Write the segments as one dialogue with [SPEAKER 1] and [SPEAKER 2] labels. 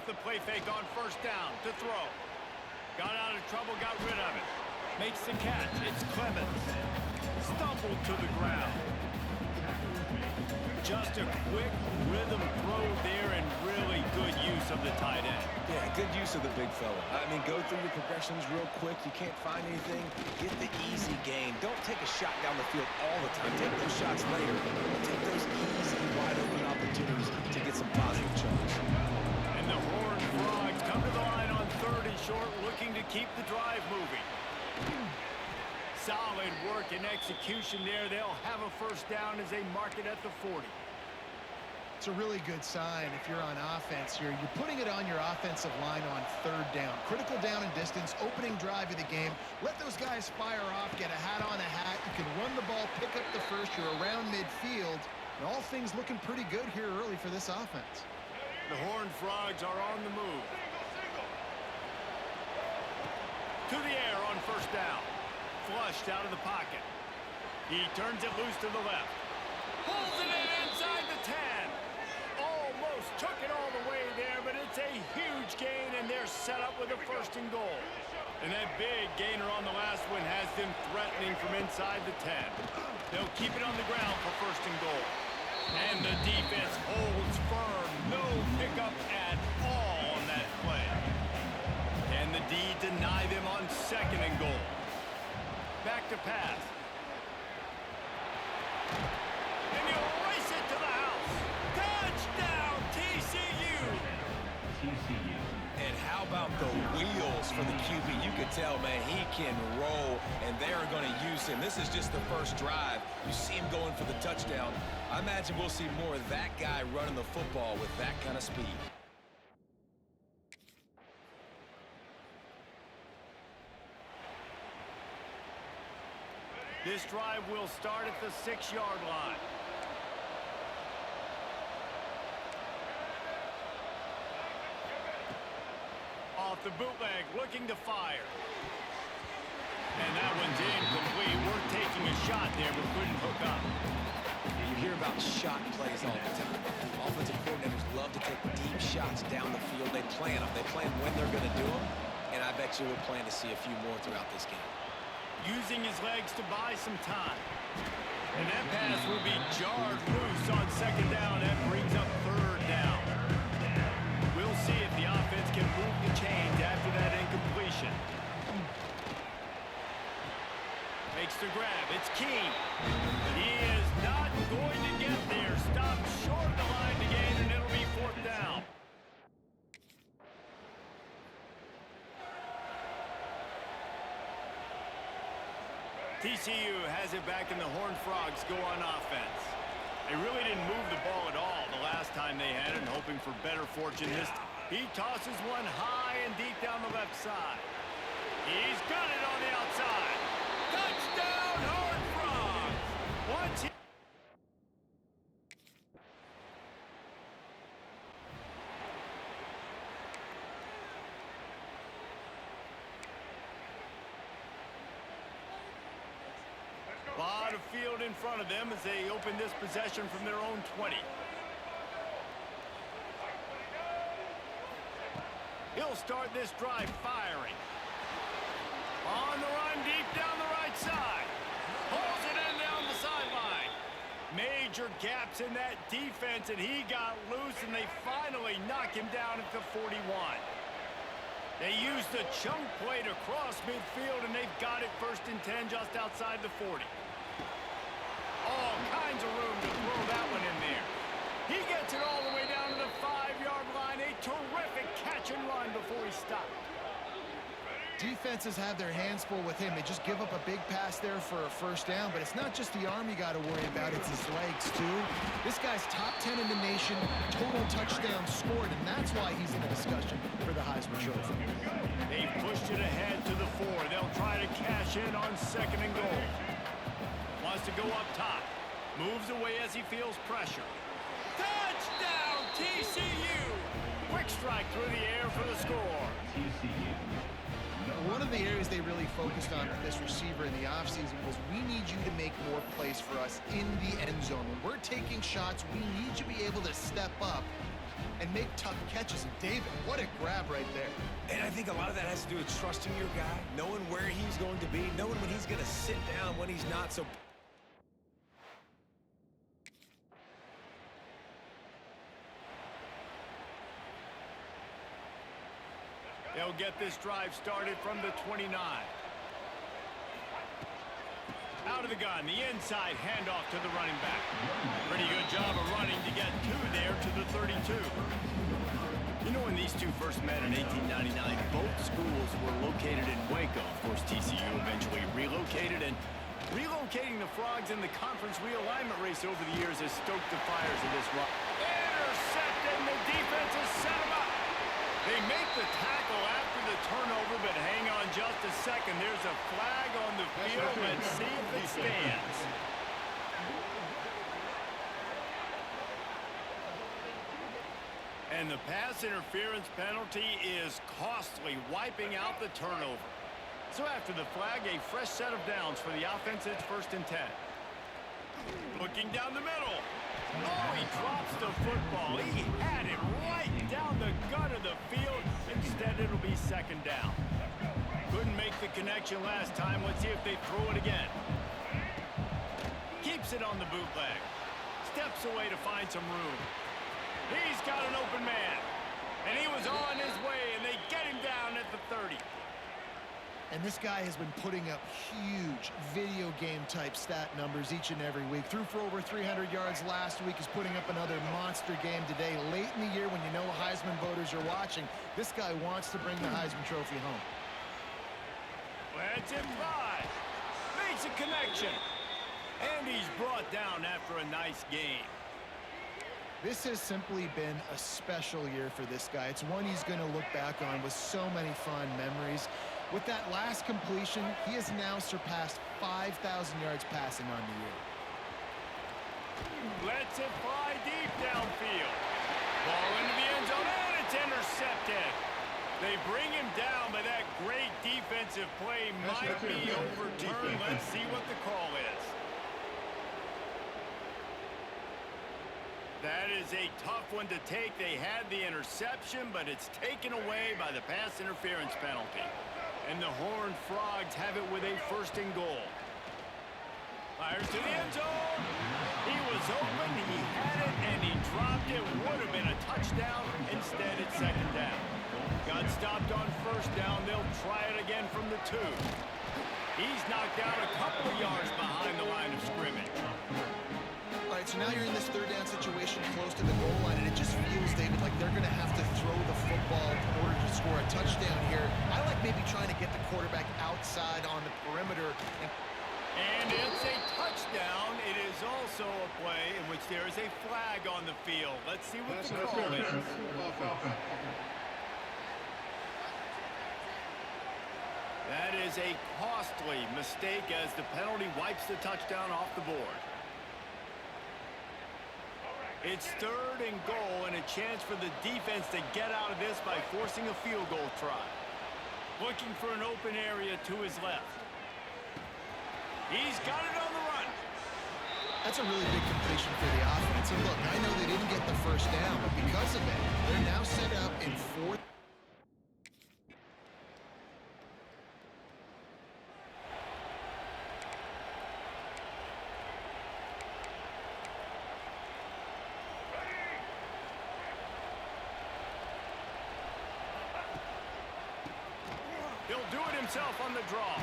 [SPEAKER 1] off the play fake on first down to throw. Got out of trouble, got rid of it. Makes the catch. It's Clemens. Stumbled to the ground. Just a quick rhythm throw there and really good use of the tight end.
[SPEAKER 2] Yeah, good use of the big fella. I mean, go through your progressions real quick. You can't find anything. Get the easy gain. Don't take a shot down the field all the time. Take those shots later. Take those easy, wide-open opportunities to get some positive chunks.
[SPEAKER 1] And the Horned Frogs come to the line on 3rd and short, looking to keep the drive moving. Solid work and execution there. They'll have a first down as they mark it at the 40.
[SPEAKER 3] It's a really good sign if you're on offense here. You're putting it on your offensive line on 3rd down. Critical down and distance, opening drive of the game. Let those guys fire off, get a hat on a hat. You can run the ball, pick up the first. You're around midfield. And all things looking pretty good here early for this offense.
[SPEAKER 1] The Horned Frogs are on the move. To the air on first down. Flushed out of the pocket. He turns it loose to the left. Pulls it in inside the 10. Almost took it all the way there, but it's a huge gain, and they're set up with a 1st and goal. And that big gainer on the last one has them threatening from inside the 10. They'll keep it on the ground for 1st and goal. And the defense holds firm. No pickup at all on that play. And the D deny them on 2nd and goal. Back to pass. And he'll race it to the house. Touchdown, TCU!
[SPEAKER 2] And how about the wheels for the QB? You can tell, man, he can roll, and they're going to use him. This is just the first drive. You see him going for the touchdown. I imagine we'll see more of that guy running the football with that kind of speed.
[SPEAKER 1] This drive will start at the 6-yard line. Off the bootleg, looking to fire. And that one's incomplete. We're taking a shot there, but couldn't hook up.
[SPEAKER 2] You hear about shot plays all the time. Offensive coordinators love to take deep shots down the field. They plan them. They plan when they're going to do them. And I bet you we'll plan to see a few more throughout this game.
[SPEAKER 1] Using his legs to buy some time. And that pass will be jarred loose on 2nd down. That brings up 3rd down. We'll see if the offense can move the chains after that incompletion. Makes the grab. It's Keene. He is not going to get there. Stopped short of the line to gain, and it'll be 4th down. TCU has it back, and the Horned Frogs go on offense. They really didn't move the ball at all the last time they had it, and hoping for better fortune this time. He tosses one high and deep down the left side. He's got it on the outside. Touchdown, Horned Frogs! Once he lot of field in front of them as they open this possession from their own 20. He'll start this drive firing. On the run, deep down the right side. Pulls it in down the sideline. Major gaps in that defense, and he got loose, and they finally knock him down at the 41. They used a chunk play to cross midfield, and they've got it 1st and 10 just outside the 40. All kinds of room to throw that one in there. He gets it all the way down to the 5-yard line. A terrific catch and run before he stopped.
[SPEAKER 3] Defenses have their hands full with him. They just give up a big pass there for a 1st down, but it's not just the arm you got to worry about, it's his legs too. This guy's top 10 in the nation, total touchdowns scored, and that's why he's in the discussion for the Heisman Trophy.
[SPEAKER 1] They pushed it ahead to the 4. They'll try to cash in on 2nd and goal. Wants to go up top. Moves away as he feels pressure. Touchdown, TCU! Quick strike through the air for the score.
[SPEAKER 3] One of the areas they really focused on with this receiver in the offseason was we need you to make more plays for us in the end zone. When we're taking shots, we need you to be able to step up and make tough catches. And David, what a grab right there.
[SPEAKER 2] And I think a lot of that has to do with trusting your guy, knowing where he's going to be, knowing when he's going to sit down, when he's not. So
[SPEAKER 1] they'll get this drive started from the 29. Out of the gun, the inside handoff to the running back. Pretty good job of running to get two there to the 32. You know, when these two first met in 1899, both schools were located in Waco. Of course, TCU eventually relocated, and relocating the Frogs in the conference realignment race over the years has stoked the fires of this run. Intercepted, and the defense has set him up. They make the tackle after the turnover, but hang on just a second. There's a flag on the field. Let's see if it stands. And the pass interference penalty is costly, wiping out the turnover. So after the flag, a fresh set of downs for the offense. It's 1st and 10. Looking down the middle. Oh, he drops the football. He had it right down the gut of the field. Instead, it'll be 2nd down. Couldn't make the connection last time. Let's see if they throw it again. Keeps it on the bootleg. Steps away to find some room. He's got an open man. And he was on his way, and they get him down at the 30.
[SPEAKER 3] And this guy has been putting up huge video game type stat numbers each and every week. Threw for over 300 yards last week. Is putting up another monster game today. Late in the year when you know Heisman voters are watching, this guy wants to bring the Heisman Trophy home.
[SPEAKER 1] Lets it fly. Makes a connection. And he's brought down after a nice game.
[SPEAKER 3] This has simply been a special year for this guy. It's one he's going to look back on with so many fond memories. With that last completion, he has now surpassed 5,000 yards passing on the year.
[SPEAKER 1] Lets it fly deep downfield. Ball into the end zone, and it's intercepted. They bring him down, but that great defensive play might be overturned. Let's see what the call is. That is a tough one to take. They had the interception, but it's taken away by the pass interference penalty. And the Horned Frogs have it with a 1st and goal. Fires to the end zone. He was open, he had it, and he dropped it. Would have been a touchdown. Instead, it's 2nd down. Got stopped on 1st down. They'll try it again from the 2. He's knocked down a couple of yards behind the line of scrimmage.
[SPEAKER 3] All right, so now you're in this 3rd down situation close to the goal line, and it just feels, David, like they're going to have to throw the football in order to score a touchdown here. I like maybe trying to get the quarterback outside on the perimeter.
[SPEAKER 1] And it's a touchdown. It is also a play in which there is a flag on the field. Let's see what the call is. That is a costly mistake as the penalty wipes the touchdown off the board. It's 3rd and goal and a chance for the defense to get out of this by forcing a field goal try. Looking for an open area to his left. He's got it on the run.
[SPEAKER 3] That's a really big completion for the offense. And look, I know they didn't get the 1st down, but because of it, they're now set up in 4th.
[SPEAKER 1] He'll do it himself on the draw.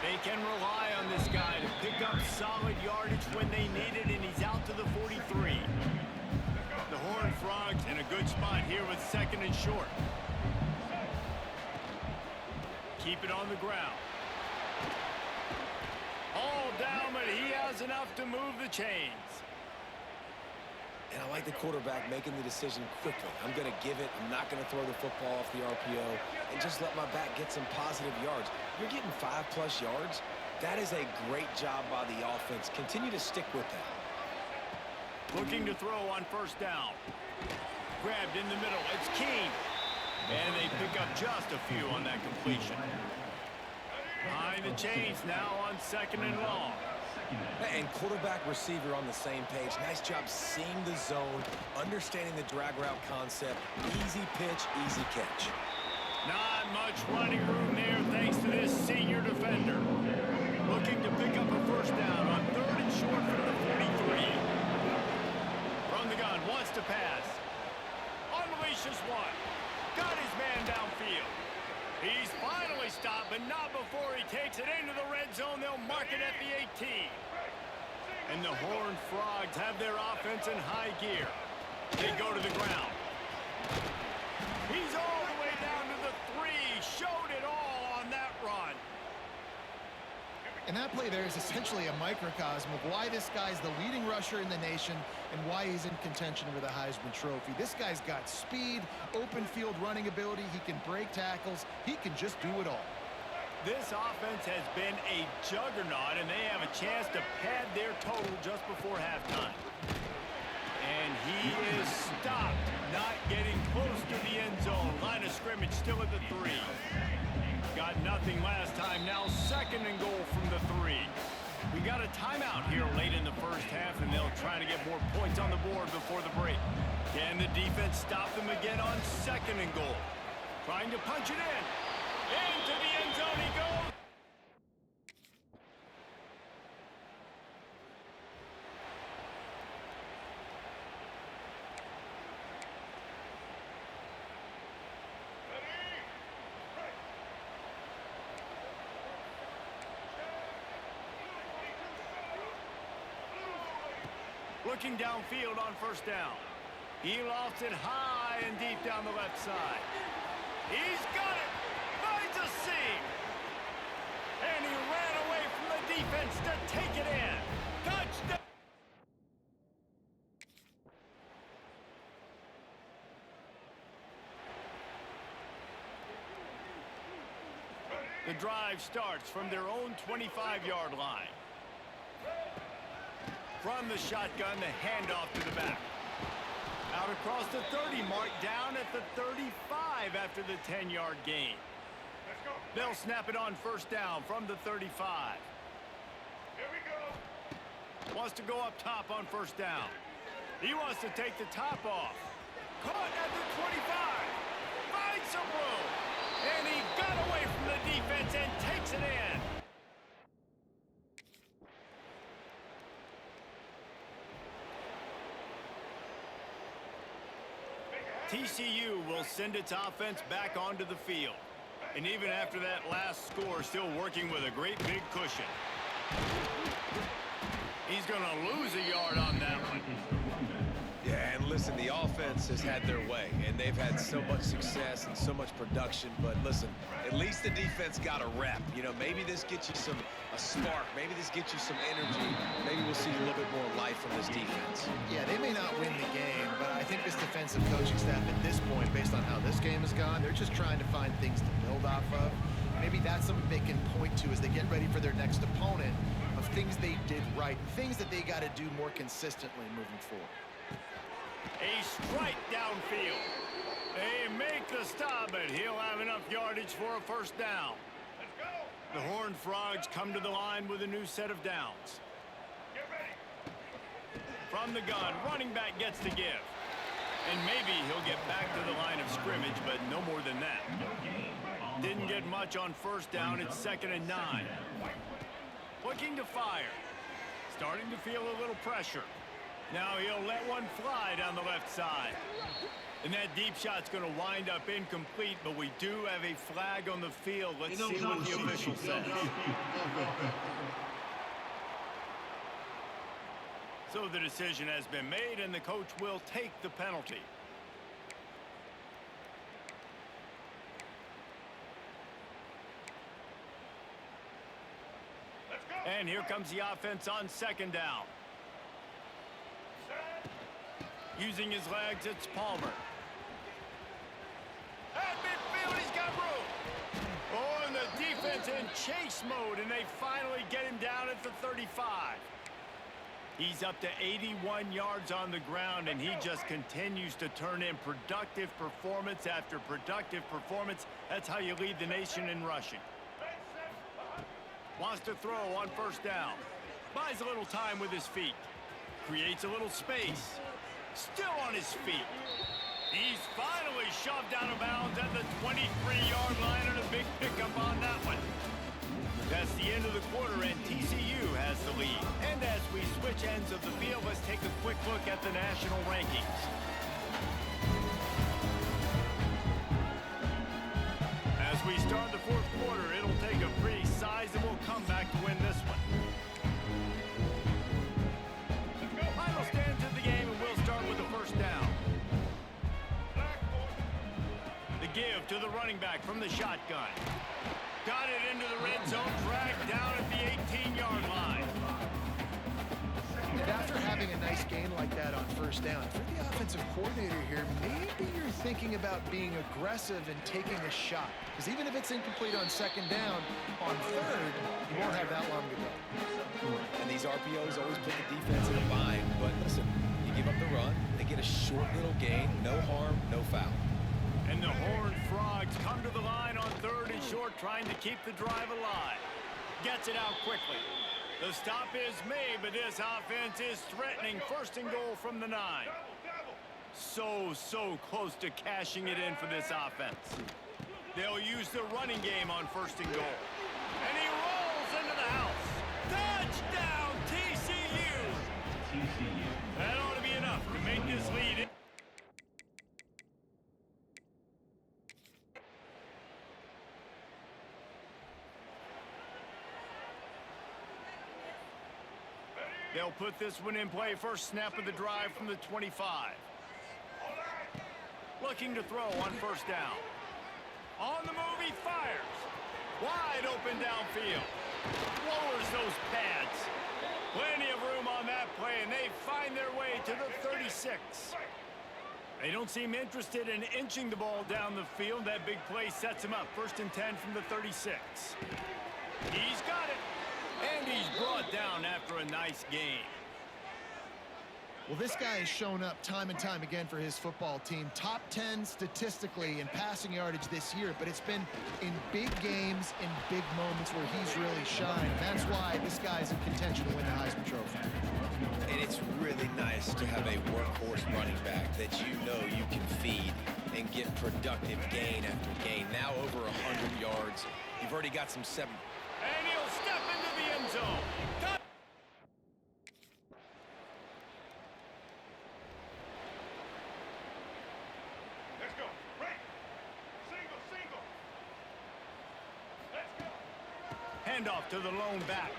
[SPEAKER 1] They can rely on this guy to pick up solid yardage when they need it, and he's out to the 43. The Horned Frogs in a good spot here with 2nd and short. Keep it on the ground. All down, but he has enough to move the chains.
[SPEAKER 2] And I like the quarterback making the decision quickly. I'm going to give it. I'm not going to throw the football off the RPO and just let my back get some positive yards. You're getting 5+ yards. That is a great job by the offense. Continue to stick with that.
[SPEAKER 1] Looking to throw on 1st down. Grabbed in the middle. It's Keene. And they pick up just a few on that completion. Behind the chains now on 2nd and long.
[SPEAKER 2] And quarterback receiver on the same page. Nice job seeing the zone, understanding the drag route concept. Easy pitch, easy catch.
[SPEAKER 1] Not much running room there thanks to this senior defender. Looking to pick up a first down on 3rd and short from the 43. From the gun, wants to pass. Unleashes one. Got his man downfield. He's finally stopped, but not before he takes it into the red zone. They'll mark it at the 18. And the Horned Frogs have their offense in high gear. They go to the ground. He's all the way down to the 3. Showed it all on that run.
[SPEAKER 3] And that play there is essentially a microcosm of why this guy's the leading rusher in the nation and why he's in contention for the Heisman Trophy. This guy's got speed, open field running ability. He can break tackles. He can just do it all.
[SPEAKER 1] This offense has been a juggernaut, and they have a chance to pad their total just before halftime. And he is stopped, not getting close to the end zone. Line of scrimmage still at the 3. Got nothing last time. Now 2nd and goal from the 3. We got a timeout here late in the first half, and they'll try to get more points on the board before the break. Can the defense stop them again on 2nd and goal? Trying to punch it in. Into the end zone he goes. Looking downfield on first down. He lofts it high and deep down the left side. He's got it. Finds a seam. And he ran away from the defense to take it in. Touchdown. The drive starts from their own 25-yard line. From the shotgun, the handoff to the back. Out across the 30 mark, down at the 35 after the 10-yard gain. They'll snap it on first down from the 35.
[SPEAKER 4] Here we go.
[SPEAKER 1] Wants to go up top on first down. He wants to take the top off. Caught at the 25. Finds some room. And he got away from the defense and takes it in. TCU will send its offense back onto the field. And even after that last score, still working with a great big cushion. He's going to lose a yard on that one.
[SPEAKER 2] Yeah, and listen, the offense has had their way, and they've had so much success and so much production. But listen, at least the defense got a rep. You know, maybe this gets you a spark. Maybe this gets you some energy. Maybe we'll see a little bit more life from this defense.
[SPEAKER 3] Yeah, they may not win the game, but I think this defensive coaching staff at this point, based on how this game has gone, they're just trying to find things to build off of. Maybe that's something they can point to as they get ready for their next opponent, of things they did right, things that they got to do more consistently moving forward.
[SPEAKER 1] A strike downfield. They make the stop, but he'll have enough yardage for a first down.
[SPEAKER 4] Let's go.
[SPEAKER 1] The Horned Frogs come to the line with a new set of downs.
[SPEAKER 4] Get ready.
[SPEAKER 1] From the gun, running back gets the give. And maybe he'll get back to the line of scrimmage, but no more than that. Didn't get much on first down. It's 2nd and 9. Looking to fire. Starting to feel a little pressure. Now he'll let one fly down the left side. And that deep shot's going to wind up incomplete, but we do have a flag on the field. Let's see what the official says. So the decision has been made, and the coach will take the penalty.
[SPEAKER 4] Let's go.
[SPEAKER 1] And here comes the offense on 2nd down. Using his legs, it's Palmer. At midfield, he's got room. Oh, and the defense in chase mode, and they finally get him down at the 35. He's up to 81 yards on the ground, and he just continues to turn in productive performance after productive performance. That's how you lead the nation in rushing. Wants to throw on first down. Buys a little time with his feet. Creates a little space. Still on his feet. He's finally shoved out of bounds at the 23-yard line, and a big pickup on that one. That's the end of the quarter, and TCU has the lead. And as we switch ends of the field, let's take a quick look at the national rankings. As we start the fourth quarter, it'll take a pretty sizable comeback to win this one. Final stands of the game, and we'll start with the first down. The give to the running back from the shotgun. Got it into the red zone, dragged down at the 18-yard line.
[SPEAKER 3] And after having a nice gain like that on first down, if you're the offensive coordinator here, maybe you're thinking about being aggressive and taking a shot. Because even if it's incomplete on second down, on third, you won't have that long to go.
[SPEAKER 2] And these RPOs always put the defense in a bind. But listen, you give up the run, they get a short little gain, no harm, no foul.
[SPEAKER 1] And the Horned Frogs come to the line on third and short, trying to keep the drive alive. Gets it out quickly. The stop is made, but this offense is threatening first and goal from the 9. So close to cashing it in for this offense. They'll use the running game on first and goal. And he rolls into the house. Touchdown, TCU! That ought to be enough to make this lead. They'll put this one in play. First snap of the drive from the 25. Looking to throw on first down. On the move, he fires. Wide open downfield. Lowers those pads. Plenty of room on that play, and they find their way to the 36. They don't seem interested in inching the ball down the field. That big play sets him up. First and 10 from the 36. He's got it. And he's brought down after a nice game.
[SPEAKER 3] Well, this guy has shown up time and time again for his football team. Top 10 statistically in passing yardage this year, but it's been in big games, in big moments where he's really shined. That's why this guy's in contention to win the Heisman Trophy.
[SPEAKER 2] And it's really nice to have a workhorse running back that you know you can feed and get productive gain after gain. Now over 100 yards. You've already got some 7.
[SPEAKER 1] And he'll step into the end zone.
[SPEAKER 4] Let's go. Right. Single. Let's go.
[SPEAKER 1] Handoff to the lone back.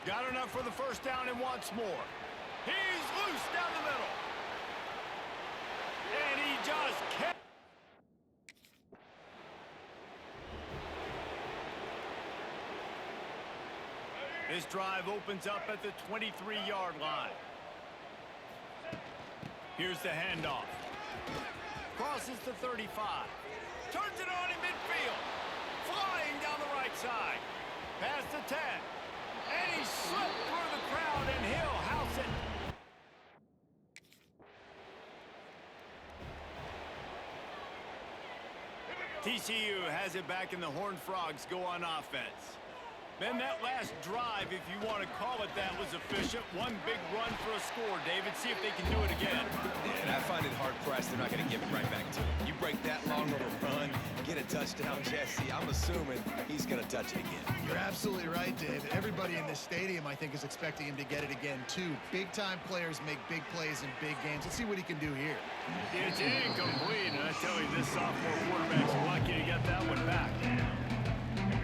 [SPEAKER 1] Got enough for the first down and wants more. He's loose down the middle. And he just can't. This drive opens up at the 23-yard line. Here's the handoff. Crosses the 35. Turns it on in midfield. Flying down the right side. Past the 10. And he slipped through the crowd, and he'll house it. TCU has it back, and the Horned Frogs go on offense. Man, that last drive, if you want to call it that, was efficient. One big run for a score, David. See if they can do it again.
[SPEAKER 2] And I find it hard-pressed they're not going to give it right back to him. You break that long of a run, get a touchdown, Jesse, I'm assuming he's going to touch it again.
[SPEAKER 3] You're absolutely right, David. Everybody in this stadium, I think, is expecting him to get it again, too. Big-time players make big plays in big games. Let's see what he can do here.
[SPEAKER 1] It's incomplete, and I tell you, this sophomore quarterback's lucky to get that one back.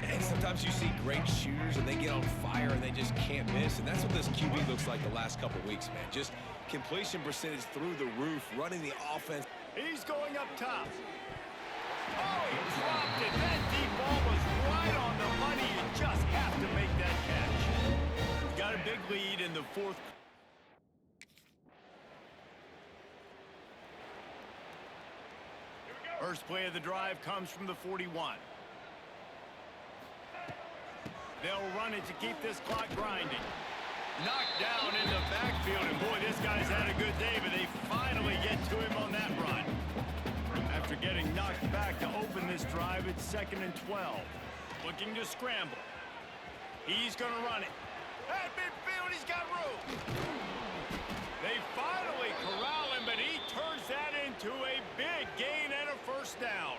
[SPEAKER 2] And sometimes you see great shooters and they get on fire and they just can't miss. And that's what this QB looks like the last couple weeks, man. Just completion percentage through the roof, running the offense.
[SPEAKER 1] He's going up top. Oh, he dropped it. That deep ball was right on the money. You just have to make that catch. He's got a big lead in the fourth. First play of the drive comes from the 41. They'll run it to keep this clock grinding. Knocked down in the backfield, and boy, this guy's had a good day, but they finally get to him on that run. After getting knocked back to open this drive, it's 2nd and 12. Looking to scramble. He's going to run it. At midfield, he's got room. They finally corral him, but he turns that into a big gain and a first down.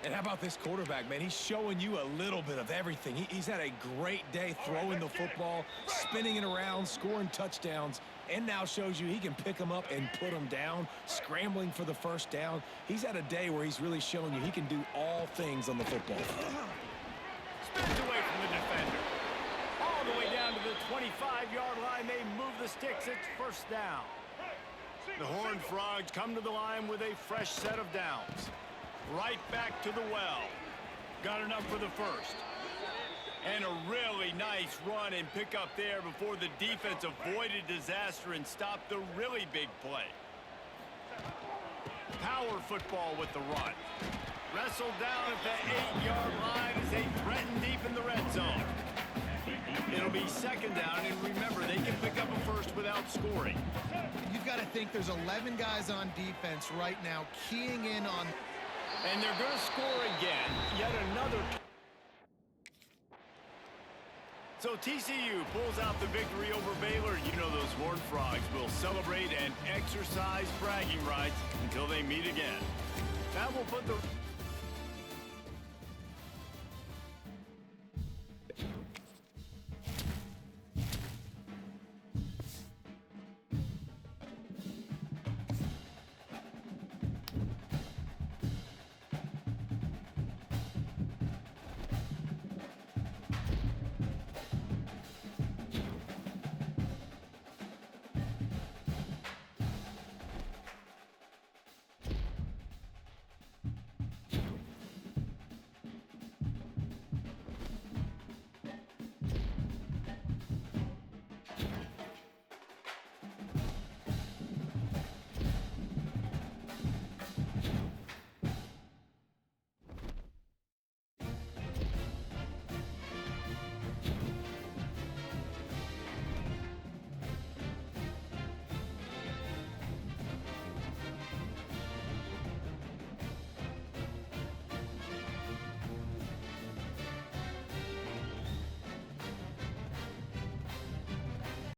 [SPEAKER 2] And how about this quarterback, man? He's showing you a little bit of everything. He's had a great day throwing the football, spinning it around, scoring touchdowns, and now shows you he can pick them up and put them down, scrambling for the first down. He's had a day where he's really showing you he can do all things on the football field.
[SPEAKER 1] Spins away from the defender. All the way down to the 25-yard line. They move the sticks. It's first down. The Horned Frogs come to the line with a fresh set of downs. Right back to the well. Got enough for the first. And a really nice run and pick up there before the defense avoided disaster and stopped the really big play. Power football with the run. Wrestled down at the 8-yard line as they threaten deep in the red zone. It'll be second down, and remember, they can pick up a first without scoring.
[SPEAKER 3] You've got to think there's 11 guys on defense right now keying in on...
[SPEAKER 1] And they're going to score again. Yet another. So TCU pulls out the victory over Baylor. You know those Horned Frogs will celebrate and exercise bragging rights until they meet again. That will put the...